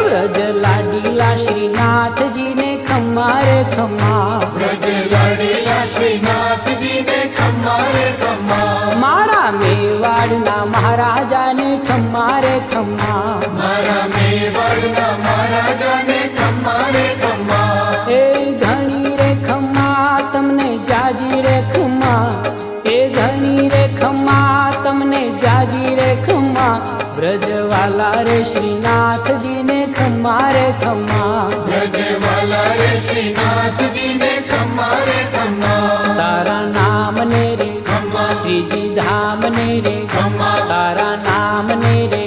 વ્રજ લાડીલા શ્રીનાથજી ને ખમ્મા રે ખમ્મા, વ્રજ લાડીલા શ્રીનાથજી ને ખમ્મા રે ખમ્મા, મારા મેવાડના મહારાજાને ખમ્મા રે ખમ્મા, મારા મેવાડના મહારાજાને ખમ્મા રે ખમ્મા, એ ધણી રે ખમ્મા તમને જાજી રે ખમ્મા, એ ધણી રે ખમ્મા તમને જાજી રે ખમ્મા, વ્રજવાલા રે શ્રીનાથજી ને ખમ્મા રે ખમ્મા, વ્રજવાલા રે શ્રીનાથજી ને ખમ્મા રે ખમ્મા, તારા નામ ને રે ખમ્મા, શ્રીજી ધામ ને રે ખમ્મા, તારા નામ ને રે